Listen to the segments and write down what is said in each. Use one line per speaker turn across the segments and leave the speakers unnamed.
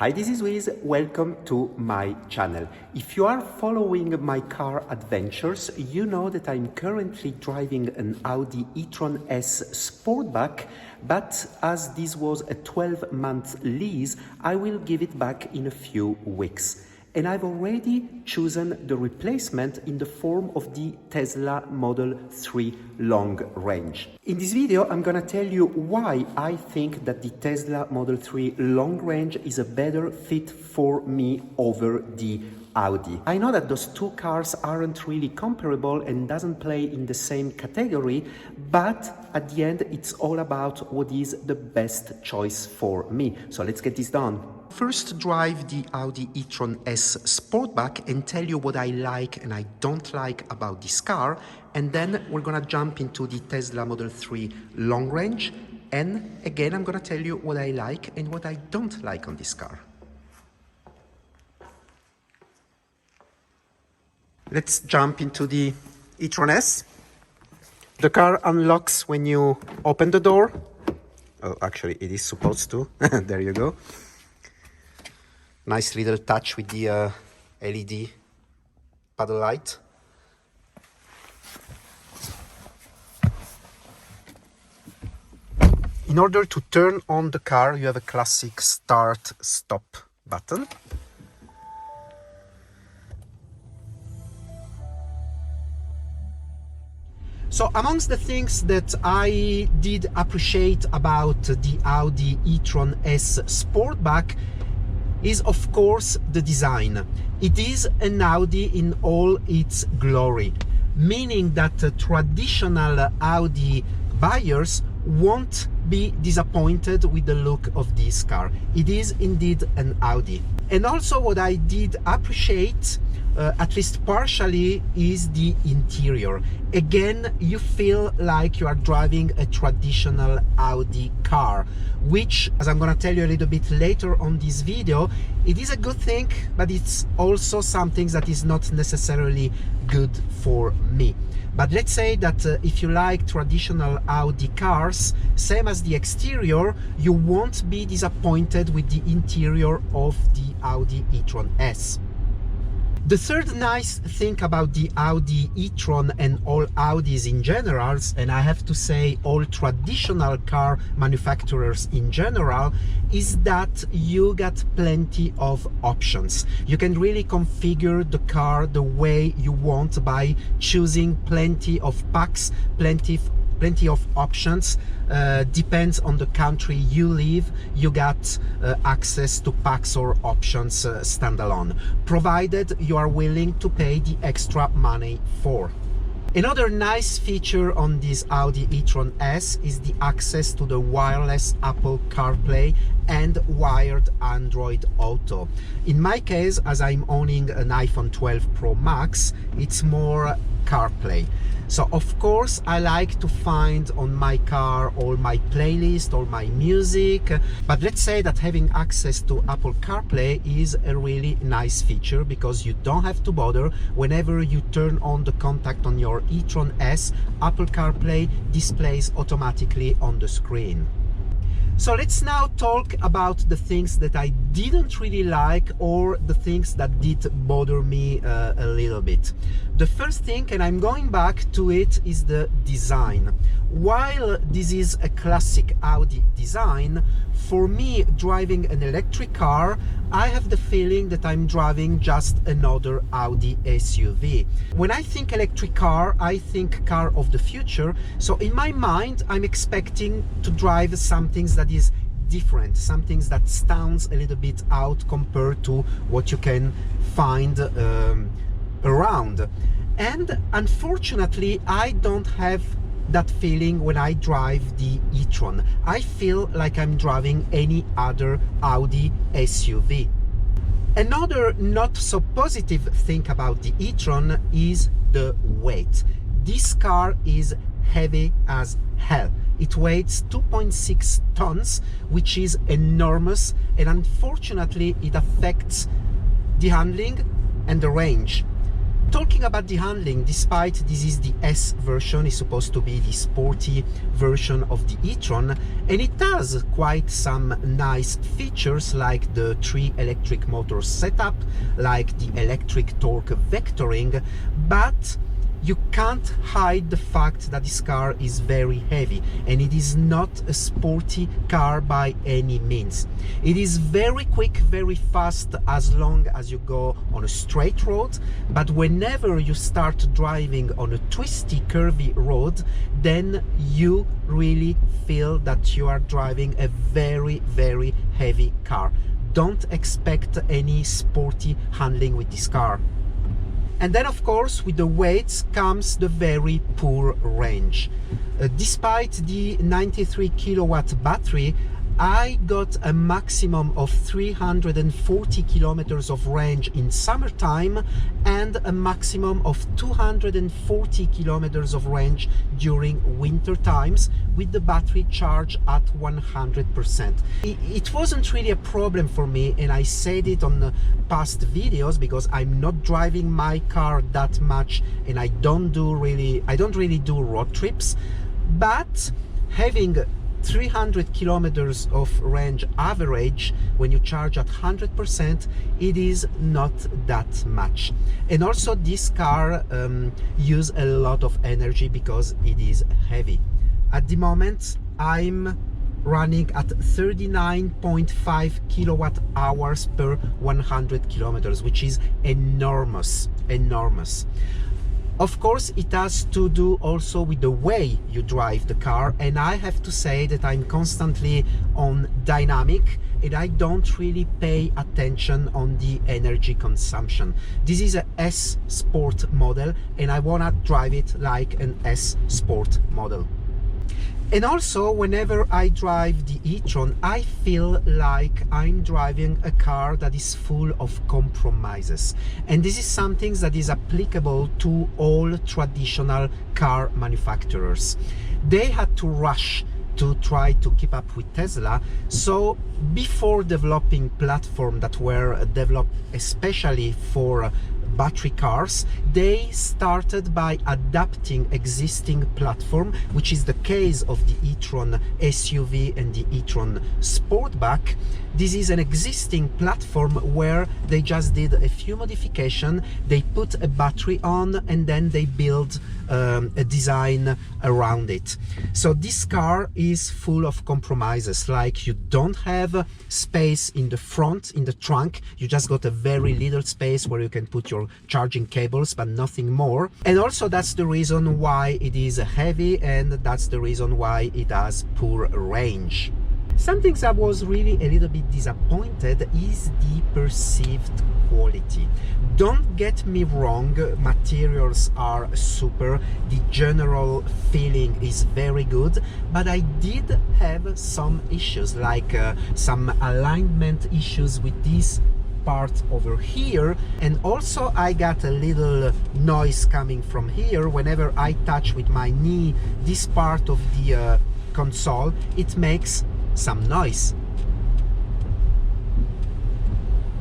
Hi, this is Wiz. Welcome to my channel. If you are following my car adventures, you know that I'm currently driving an Audi e-tron S Sportback, but as this was a 12-month lease, I will give it back in a few weeks. And I've already chosen the replacement in the form of the Tesla Model 3 long range. In this video, I'm gonna tell you why I think that the Tesla Model 3 long range is a better fit for me over the Audi. I know that those two cars aren't really comparable and doesn't play in the same category, but at the end, it's all about what is the best choice for me. So let's get this done. First, drive the Audi e-tron S Sportback and tell you what I like and I don't like about this car, and then we're gonna jump into the Tesla Model 3 long range, and again I'm gonna tell you what I like and what I don't like on this car. Let's jump into the e-tron S. The car unlocks when you open the door. Oh, actually it is supposed to. There you go. Nice little touch with the LED paddle light. In order to turn on the car, you have a classic start-stop button. So amongst the things that I did appreciate about the Audi e-tron S Sportback is of course the design. It is an Audi in all its glory, meaning that traditional Audi buyers won't be disappointed with the look of this car. It is indeed an Audi. And also what I did appreciate, at least partially, is the interior. Again, you feel like you are driving a traditional Audi car, which, as I'm gonna tell you a little bit later on this video, it is a good thing, but it's also something that is not necessarily good for me. But let's say that if you like traditional Audi cars, same as the exterior, you won't be disappointed with the interior of the Audi e-tron S. The third nice thing about the Audi e-tron and all Audis in general, and I have to say all traditional car manufacturers in general, is that you got plenty of options. You can really configure the car the way you want by choosing plenty of packs, plenty of options. Depends on the country you live, you got access to packs or options standalone, provided you are willing to pay the extra money for. Another nice feature on this Audi e-tron S is the access to the wireless Apple CarPlay and wired Android Auto. In my case, as I'm owning an iPhone 12 Pro Max, it's more CarPlay. So of course I like to find on my car all my playlist, all my music, but let's say that having access to Apple CarPlay is a really nice feature, because you don't have to bother. Whenever you turn on the contact on your e-tron S, Apple CarPlay displays automatically on the screen. So let's now talk about the things that I didn't really like, or the things that did bother me a little bit. The first thing, and I'm going back to it, is the design. While this is a classic Audi design, for me, driving an electric car, I have the feeling that I'm driving just another Audi SUV. When I think electric car, I think car of the future. So in my mind, I'm expecting to drive something that is different, something that stands a little bit out compared to what you can find around. And unfortunately, I don't have that feeling when I drive the e-tron. I feel like I'm driving any other Audi SUV. Another not so positive thing about the e-tron is the weight. This car is heavy as hell. It weighs 2.6 tons, which is enormous, and unfortunately it affects the handling and the range. Talking about the handling, despite this is the S version, it's supposed to be the sporty version of the e-tron, and it has quite some nice features like the 3 electric motor setup, like the electric torque vectoring, but you can't hide the fact that this car is very heavy, and it is not a sporty car by any means. It is very quick, very fast as long as you go on a straight road, but whenever you start driving on a twisty, curvy road, then you really feel that you are driving a very, very heavy car. Don't expect any sporty handling with this car. And then, of course, with the weights comes the very poor range. Despite the 93 kilowatt battery, I got a maximum of 340 kilometers of range in summertime and a maximum of 240 kilometers of range during winter times with the battery charged at 100%. It wasn't really a problem for me, and I said it on the past videos, because I'm not driving my car that much and I don't really do road trips, but having 300 kilometers of range average when you charge at 100%, it is not that much. And also this car uses a lot of energy because it is heavy. At the moment I'm running at 39.5 kilowatt hours per 100 kilometers, which is enormous. Of course, it has to do also with the way you drive the car, and I have to say that I'm constantly on dynamic and I don't really pay attention on the energy consumption. This is a S Sport model and I wanna drive it like an S Sport model. And also, whenever I drive the e-tron, I feel like I'm driving a car that is full of compromises. And this is something that is applicable to all traditional car manufacturers. They had to rush to try to keep up with Tesla, so before developing platforms that were developed especially for battery cars, they started by adapting existing platform, which is the case of the e-tron SUV and the e-tron Sportback. This is an existing platform where they just did a few modifications, they put a battery on and then they build a design around it. So this car is full of compromises, like you don't have space in the front, in the trunk, you just got a very little space where you can put your charging cables, but nothing more. And also that's the reason why it is heavy, and that's the reason why it has poor range. Something that was really a little bit disappointed is the perceived quality. Don't get me wrong, materials are super, the general feeling is very good, but I did have some issues, like some alignment issues with this part over here, and also I got a little noise coming from here. Whenever I touch with my knee this part of the console, it makes some noise.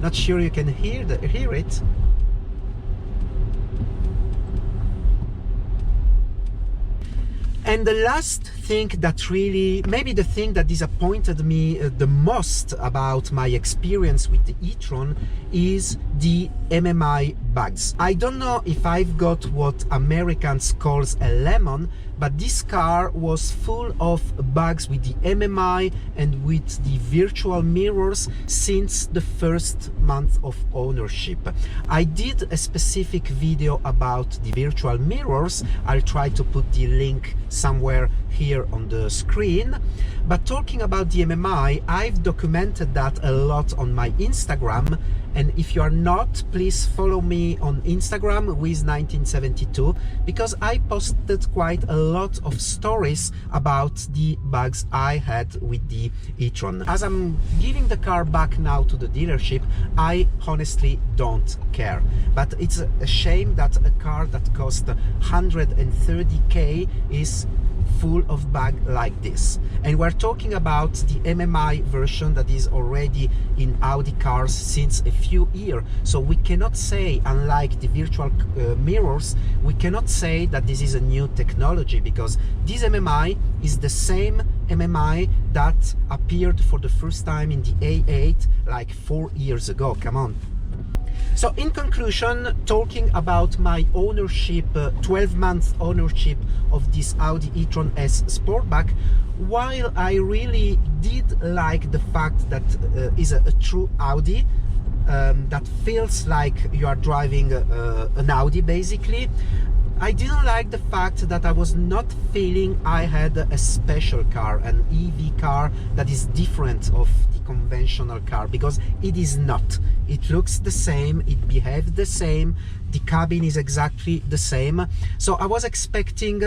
Not sure you can hear it. And the last thing that really, maybe the thing that disappointed me the most about my experience with the e-tron, is the MMI bugs. I don't know if I've got what Americans calls a lemon, but this car was full of bugs with the MMI and with the virtual mirrors since the first month of ownership. I did a specific video about the virtual mirrors. I'll try to put the link somewhere here on the screen. But talking about the MMI, I've documented that a lot on my Instagram, and if you are not, please follow me on Instagram Wiz1972, because I posted quite a lot of stories about the bugs I had with the e-tron. As I'm giving the car back now to the dealership, I honestly don't care, but it's a shame that a car that cost 130k is full of bug like this. And we're talking about the MMI version that is already in Audi cars since a few years. So we cannot say, unlike the virtual mirrors, we cannot say that this is a new technology, because this MMI is the same MMI that appeared for the first time in the A8 like 4 years ago. Come on. So in conclusion, talking about my ownership, 12-month ownership of this Audi e-tron S Sportback, while I really did like the fact that is a true Audi, that feels like you are driving an Audi basically, I didn't like the fact that I was not feeling I had a special car, an EV car that is different of the conventional car, because it is not. It looks the same, it behaves the same, the cabin is exactly the same. So I was expecting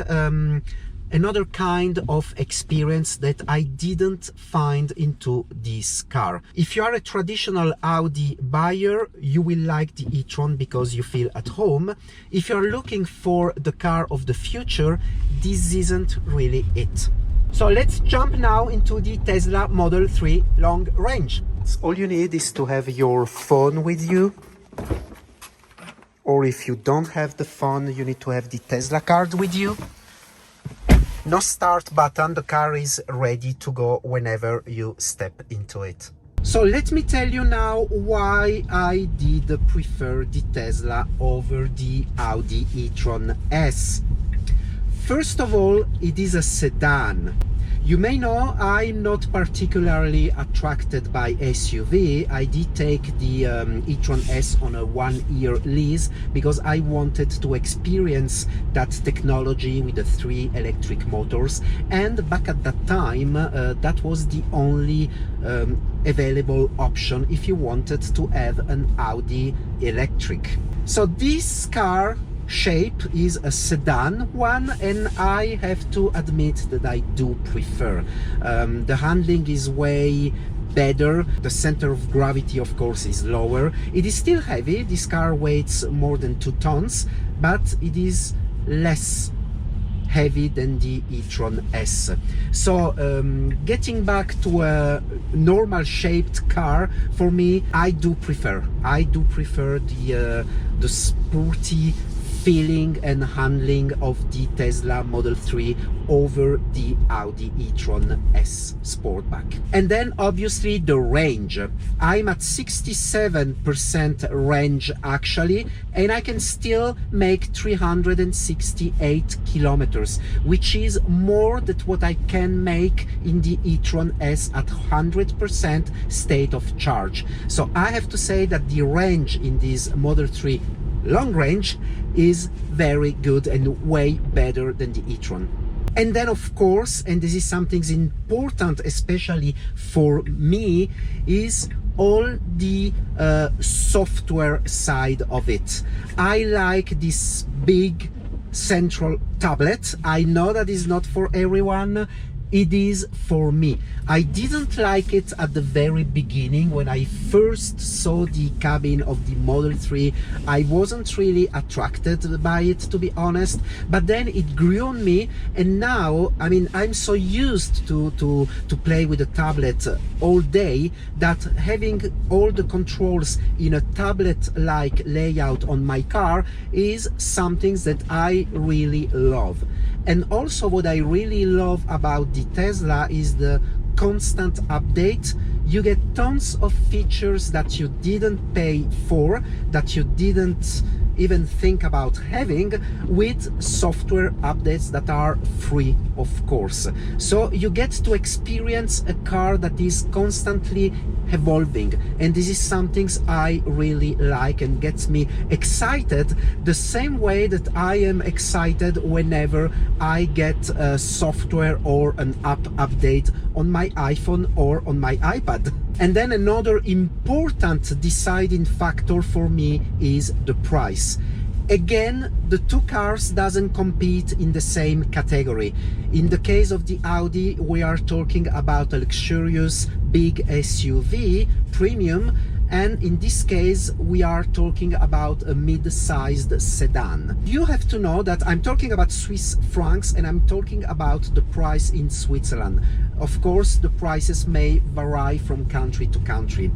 another kind of experience that I didn't find into this car. If you are a traditional Audi buyer, you will like the e-tron because you feel at home. If you're looking for the car of the future, this isn't really it. So let's jump now into the Tesla Model 3 long range. All you need is to have your phone with you, or if you don't have the phone, you need to have the Tesla card with you. No start button, the car is ready to go whenever you step into it. So let me tell you now why I did prefer the Tesla over the Audi e-tron S. First of all, it is a sedan. You may know I'm not particularly attracted by SUV. I did take the e-tron S on a 1-year lease because I wanted to experience that technology with the 3 electric motors, and back at that time that was the only available option if you wanted to have an Audi electric. So this car shape is a sedan one, and I have to admit that I do prefer. The handling is way better, the center of gravity of course is lower. It is still heavy, this car weighs more than 2 tons, but it is less heavy than the e-tron S. So getting back to a normal shaped car, for me, I do prefer the sporty feeling and handling of the Tesla Model 3 over the Audi e-tron S Sportback. And then obviously the range. I'm at 67% range actually, and I can still make 368 kilometers, which is more than what I can make in the e-tron S at 100% state of charge. So I have to say that the range in this Model 3 long range is very good and way better than the e-tron. And then of course, and this is something important especially for me, is all the software side of it. I like this big central tablet. I know that is not for everyone. It is for me. I didn't like it at the very beginning. When I first saw the cabin of the Model 3, I wasn't really attracted by it, to be honest, but then it grew on me, and now, I mean, I'm so used to play with a tablet all day that having all the controls in a tablet-like layout on my car is something that I really love. And also what I really love about the Tesla is the constant update. You get tons of features that you didn't pay for, that you didn't even think about having, with software updates that are free, of course. So you get to experience a car that is constantly evolving, and this is something I really like and gets me excited, the same way that I am excited whenever I get a software or an app update on my iPhone or on my iPad. And then another important deciding factor for me is the price. Again, the two cars doesn't compete in the same category. In the case of the Audi, we are talking about a luxurious big SUV, premium, and in this case we are talking about a mid-sized sedan. You have to know that I'm talking about Swiss francs and I'm talking about the price in Switzerland. Of course, the prices may vary from country to country.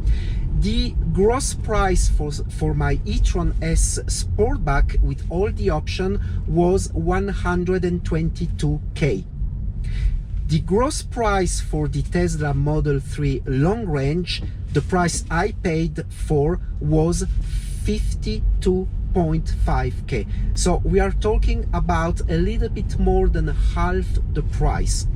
The gross price for my e-tron S Sportback with all the option was 122k. The gross price for the Tesla Model 3 long range, the price I paid for was 52.5k. So we are talking about a little bit more than half the price.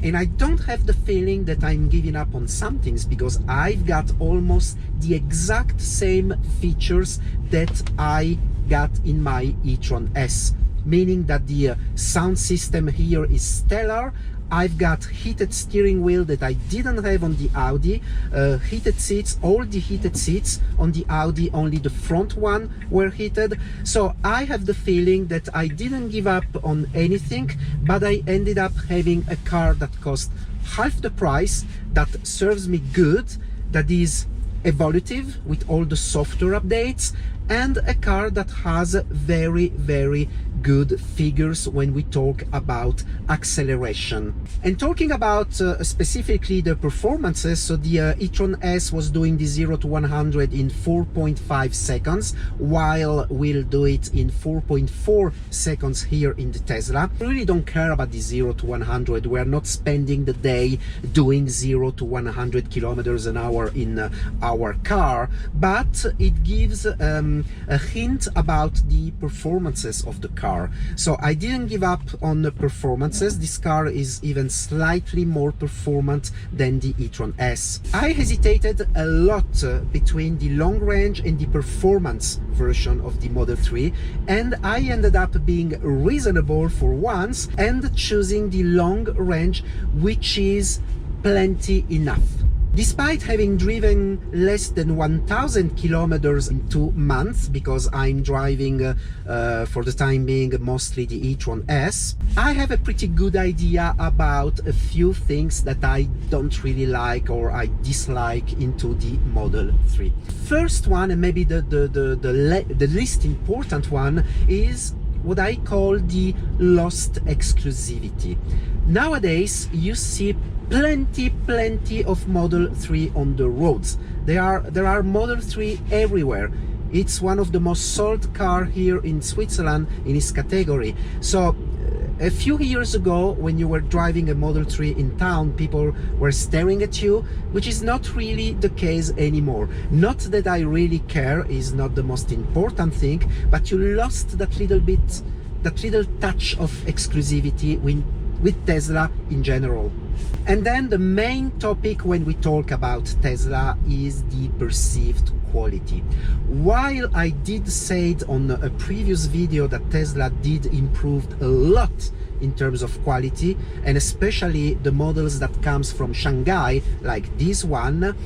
And I don't have the feeling that I'm giving up on some things, because I've got almost the exact same features that I got in my e-tron S, meaning that the sound system here is stellar. I've got heated steering wheel that I didn't have on the Audi, heated seats, all the heated seats on the Audi, only the front one were heated. So I have the feeling that I didn't give up on anything, but I ended up having a car that cost half the price, that serves me good, that is evolutive with all the software updates, and a car that has very, very good figures when we talk about acceleration. And talking about specifically the performances, so the e-tron S was doing the 0 to 100 in 4.5 seconds, while we'll do it in 4.4 seconds here in the Tesla. We really don't care about the 0 to 100. We're not spending the day doing 0 to 100 kilometers an hour in our car, but it gives a hint about the performances of the car. So I didn't give up on the performances. This car is even slightly more performant than the e-tron S. I hesitated a lot between the long range and the performance version of the Model 3, and I ended up being reasonable for once and choosing the long range, which is plenty enough. Despite having driven less than 1,000 kilometers in 2 months, because I'm driving for the time being mostly the e-tron S, I have a pretty good idea about a few things that I don't really like or I dislike into the Model 3. First one, and maybe the least important one, is what I call the lost exclusivity. Nowadays you see plenty of Model 3 on the roads. There are Model 3 everywhere. It's one of the most sold car here in Switzerland in its category. So a few years ago, when you were driving a Model 3 in town, people were staring at you, which is not really the case anymore. Not that I really care, is not the most important thing, but you lost that little bit, that little touch of exclusivity with Tesla in general. And then the main topic when we talk about Tesla is the perceived quality. While I did say it on a previous video that Tesla did improve a lot in terms of quality, and especially the models that comes from Shanghai, like this one,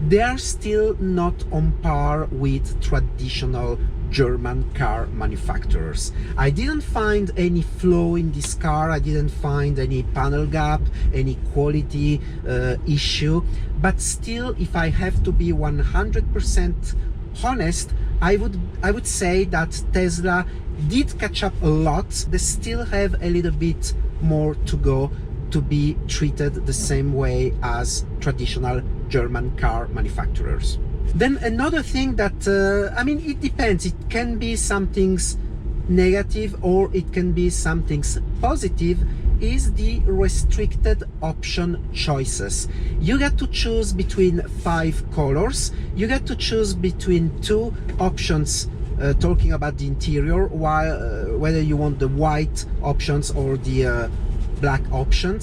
they are still not on par with traditional German car manufacturers. I didn't find any flaw in this car, I didn't find any panel gap, any quality issue, but still, if I have to be 100% honest, I would say that Tesla did catch up a lot. They still have a little bit more to go to be treated the same way as traditional German car manufacturers. Then another thing that, I mean, it depends. It can be something negative or it can be something positive, is the restricted option choices. You get to choose between 5 colors. You get to choose between 2 options, talking about the interior, while whether you want the white options or the black option,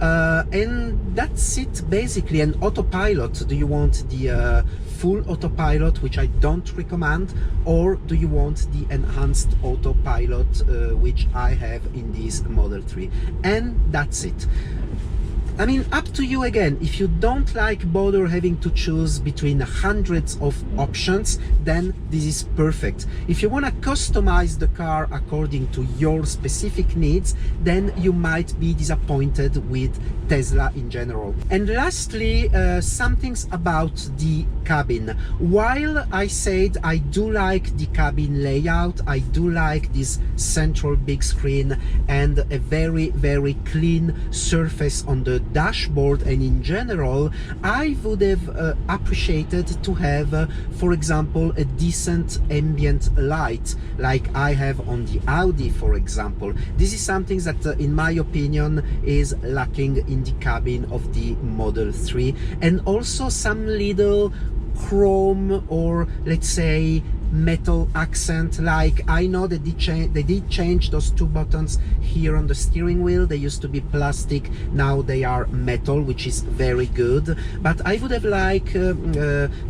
and that's it basically. And autopilot, do you want the full autopilot, which I don't recommend, or do you want the enhanced autopilot, which I have in this Model 3? And that's it. I mean, up to you again. If you don't like bother having to choose between hundreds of options, then this is perfect. If you want to customize the car according to your specific needs, then you might be disappointed with Tesla in general. And lastly, some things about the cabin. While I said I do like the cabin layout, I do like this central big screen and a very clean surface on the dashboard, and in general I would have appreciated to have for example a decent ambient light like I have on the Audi, for example. This is something that in my opinion is lacking in the cabin of the Model 3, and also some little chrome or let's say metal accent. Like I know they did change those two buttons here on the steering wheel. They used to be plastic, now they are metal, which is very good, but I would have liked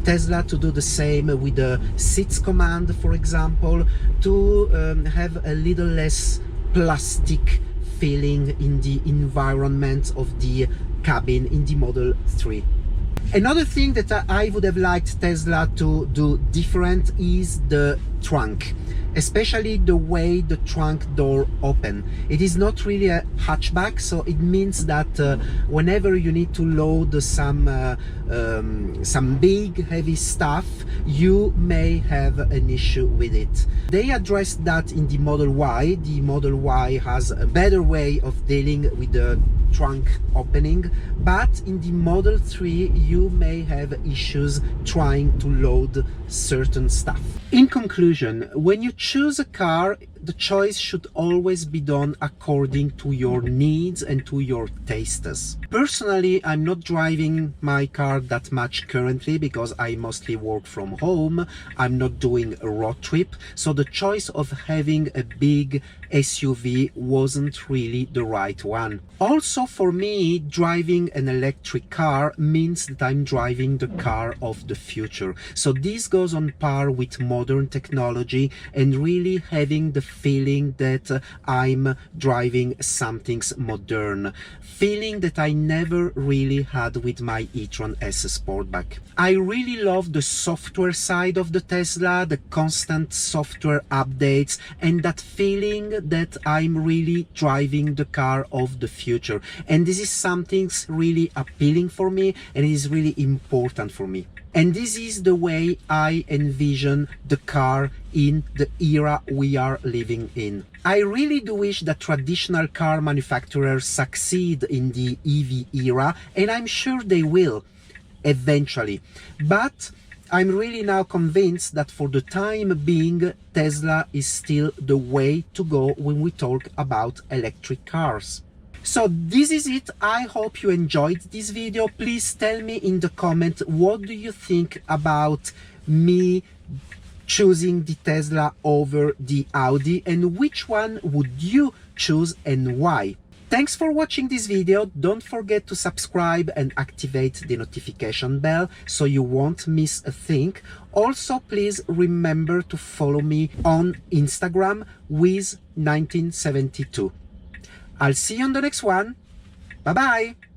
Tesla to do the same with the seats command, for example, to have a little less plastic feeling in the environment of the cabin in the Model 3. Another thing that I would have liked Tesla to do different is the trunk, especially the way the trunk door open. It is not really a hatchback, so it means that whenever you need to load some big heavy stuff, you may have an issue with it. They addressed that in the Model Y. The Model Y has a better way of dealing with the trunk opening, but in the Model 3 you may have issues trying to load certain stuff. In conclusion, when you choose a car, the choice should always be done according to your needs and to your tastes. Personally, I'm not driving my car that much currently because I mostly work from home. I'm not doing a road trip, so the choice of having a big SUV wasn't really the right one. Also, for me, driving an electric car means that I'm driving the car of the future. So this goes on par with modern technology and really having the feeling that I'm driving something modern, feeling that I never really had with my e-tron S Sportback. I really love the software side of the Tesla, the constant software updates, and that feeling that I'm really driving the car of the future. And this is something really appealing for me, and it is really important for me. And this is the way I envision the car in the era we are living in. I really do wish that traditional car manufacturers succeed in the EV era, and I'm sure they will eventually. But I'm really now convinced that for the time being, Tesla is still the way to go when we talk about electric cars. So this is it. I hope you enjoyed this video. Please tell me in the comment, what do you think about me choosing the Tesla over the Audi, and which one would you choose and why? Thanks for watching this video. Don't forget to subscribe and activate the notification bell so you won't miss a thing. Also, please remember to follow me on Instagram with 1972. I'll see you on the next one. Bye bye.